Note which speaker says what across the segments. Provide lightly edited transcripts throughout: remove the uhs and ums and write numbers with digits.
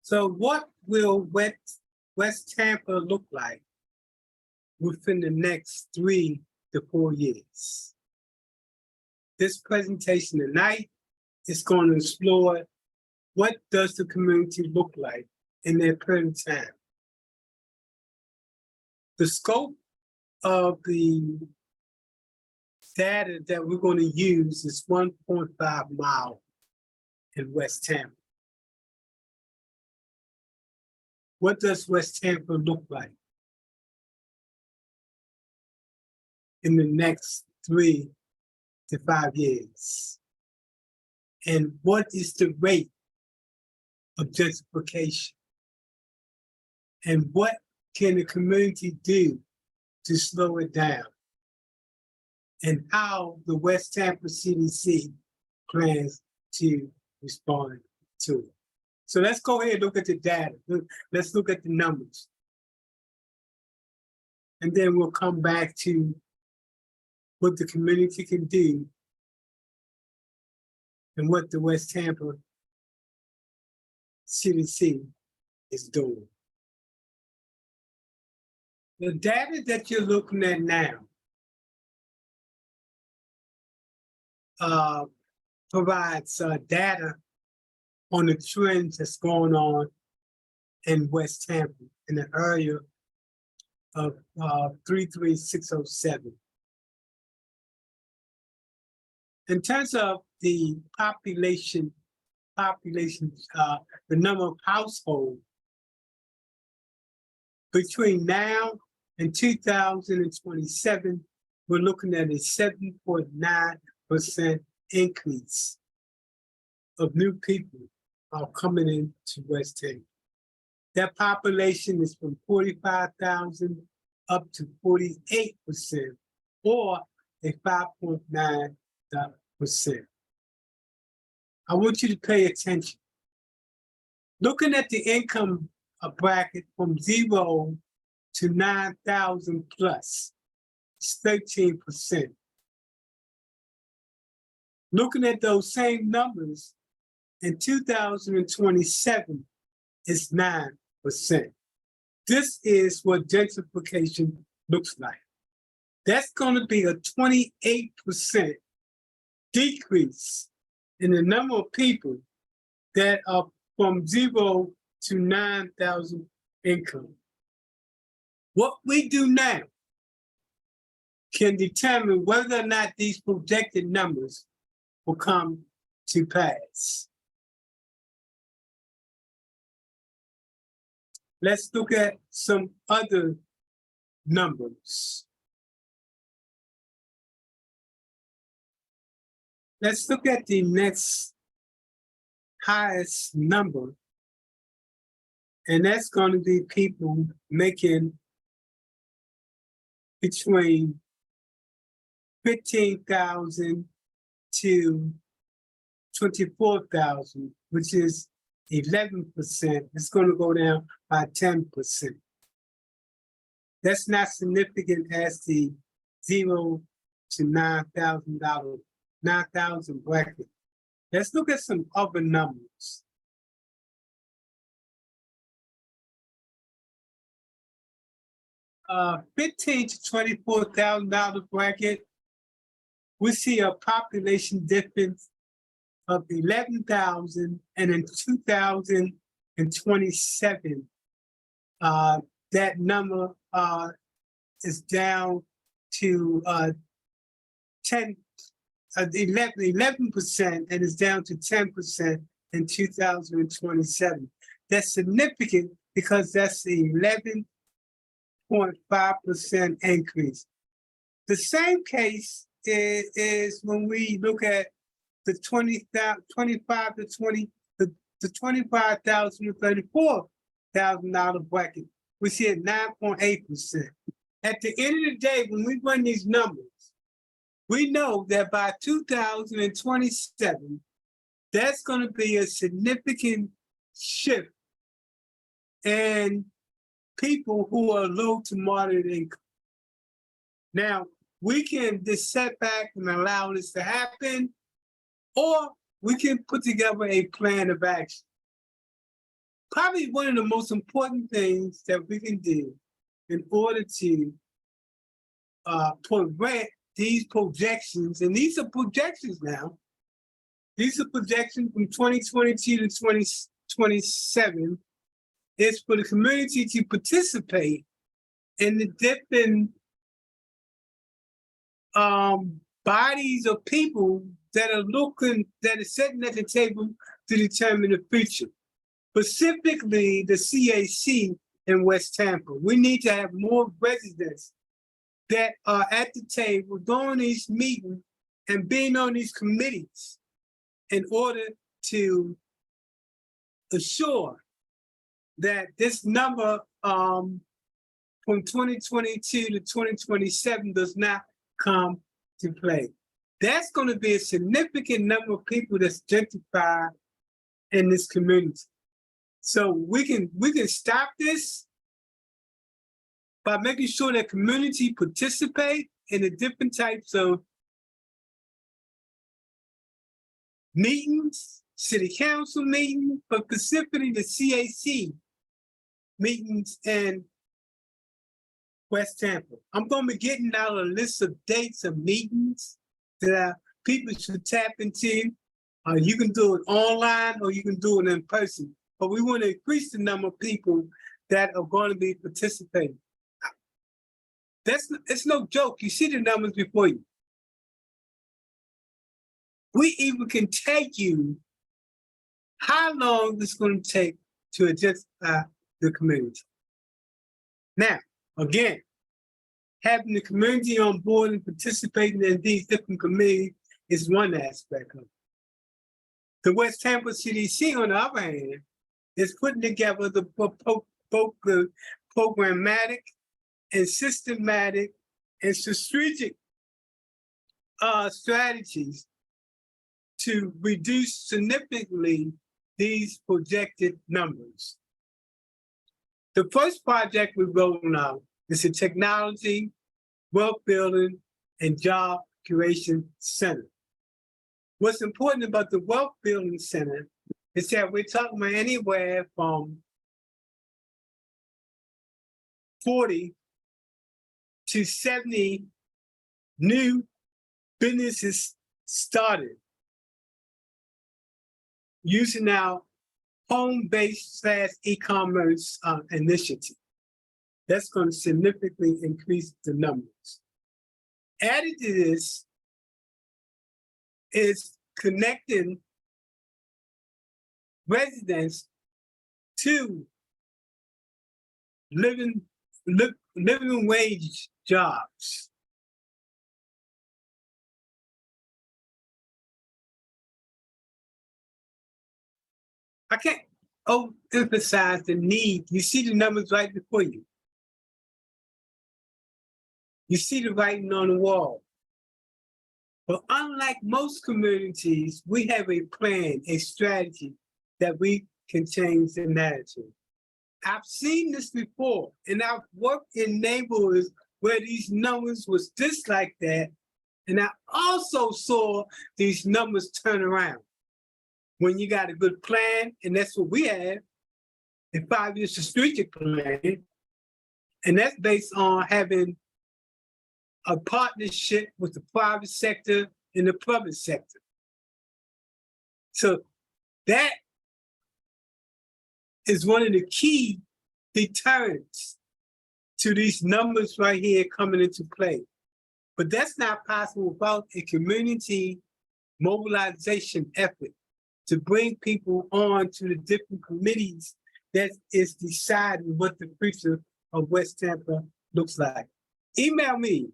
Speaker 1: So what will West Tampa look like within the next 3 to 4 years? This presentation tonight is going to explore what does the community look like in their present time. The scope of the data that we're going to use is 1.5 mile in West Tampa. What does West Tampa look like in the next 3 to 5 years? And what is the rate of gentrification? And what can the community do to slow it down? And how the West Tampa CDC plans to respond to it. So let's go ahead and look at the data. Let's look at the numbers. And then we'll come back to what the community can do and what the West Tampa CDC is doing. The data that you're looking at now provides data on the trends that's going on in West Tampa in the area of 33607. In terms of the population, the number of households between now and 2027, we're looking at a 7.9% increase of new people coming into West Tampa. That population is from 45,000 up to 48%, or a 5.9%. I want you to pay attention. Looking at the income bracket from 0 to 9,000 plus, it's 13%. Looking at those same numbers in 2027, it's 9%. This is what gentrification looks like. That's going to be a 28% decrease in the number of people that are from 0 to 9,000 income. What we do now can determine whether or not these projected numbers will come to pass. Let's look at some other numbers. Let's look at the next highest number, and that's going to be people making between 15,000 to 24,000, which is 11%. It's going to go down by 10%. That's not significant as the 0 to $9,000 bracket. Let's look at some other numbers. $15,000 to $24,000 bracket, we see a population difference of 11,000, and in 2027, that number is down to 11%, and is down to 10% in 2027. That's significant because that's the 11.5% increase. The same case is when we look at the 25,000 to $34,000 bracket, we see at 9.8%. At the end of the day, when we run these numbers, we know that by 2027, that's going to be a significant shift in people who are low to moderate income. Now, we can just sit back and allow this to happen, or we can put together a plan of action. Probably one of the most important things that we can do in order to prevent these projections, and these are projections now, these are projections from 2022 to 2027, is for the community to participate in the different bodies of people that are sitting at the table to determine the future. Specifically, the CAC in West Tampa. We need to have more residents that are at the table during these meetings and being on these committees in order to assure that this number from 2022 to 2027 does not come to play. That's going to be a significant number of people that's gentrified in this community. So we can stop this by making sure that community participate in the different types of meetings, city council meetings, but specifically the CAC meetings in West Tampa. I'm going to be getting out a list of dates of meetings that people should tap into. You can do it online or you can do it in person, but we want to increase the number of people that are going to be participating. It's no joke. You see the numbers before you. We even can tell you how long it's going to take to adjust the community. Now, again, having the community on board and participating in these different committees is one aspect of it. The West Tampa CDC, on the other hand, is putting together both the programmatic and systematic and strategic strategies to reduce significantly these projected numbers. The first project we're rolling out is a technology, wealth building, and job creation center. What's important about the wealth building center is that we're talking about anywhere from 40 to 70 new businesses started using our home-based / e-commerce initiative. That's going to significantly increase the numbers. Added to this is connecting residents to living wage jobs. I can't overemphasize the need. You see the numbers right before you. You see the writing on the wall. But unlike most communities, we have a plan, a strategy that we can change the narrative. I've seen this before, and I've worked in neighborhoods where these numbers was just like that, and I also saw these numbers turn around. When you got a good plan, and that's what we have, a 5-year strategic plan, and that's based on having a partnership with the private sector and the public sector. So that is one of the key deterrents to these numbers right here coming into play. But that's not possible without a community mobilization effort to bring people on to the different committees that is deciding what the future of West Tampa looks like. Email me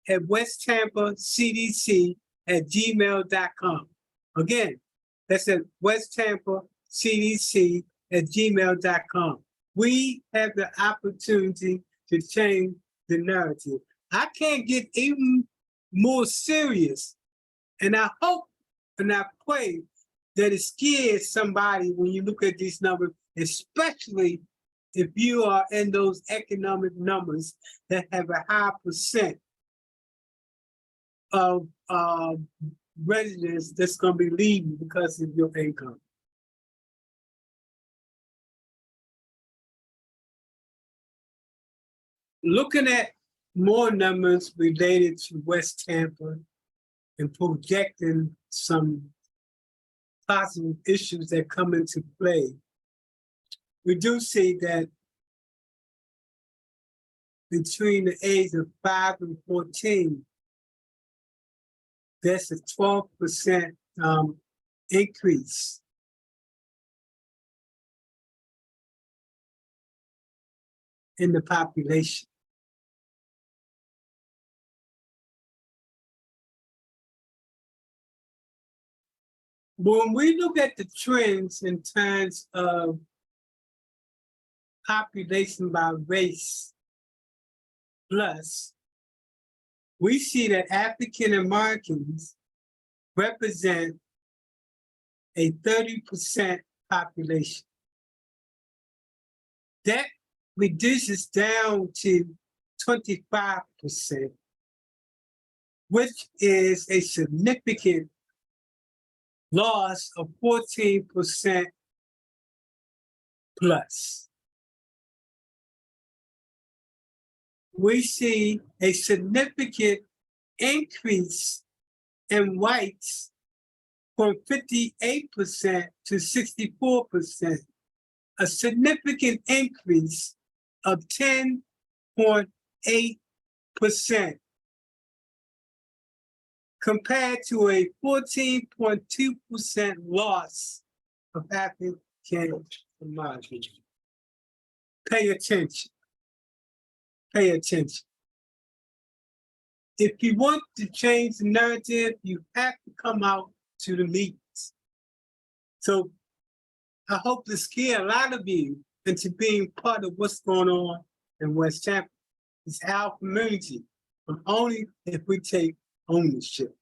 Speaker 1: at westtampacdc@gmail.com. Again, that's at westtampacdc@gmail.com. We have the opportunity to change the narrative. I can't get even more serious, and I hope and I pray that it scares somebody when you look at these numbers, especially if you are in those economic numbers that have a high percent of residents that's going to be leaving because of your income. looking at more numbers related to West Tampa and projecting some possible issues that come into play, we do see that between the age of 5 and 14, there's a 12% increase in the population. When we look at the trends in terms of population by race plus, we see that African Americans represent a 30% population. That reduces down to 25%, which is a significant loss of 14% plus. We see a significant increase in whites from 58% to 64%, a significant increase of 10.8%, compared to a 14.2% loss of African Americans. Pay attention. Pay attention. If you want to change the narrative, you have to come out to the meetings. So I hope to scare a lot of you into being part of what's going on in West Tampa. It's our community, but only if we take ownership.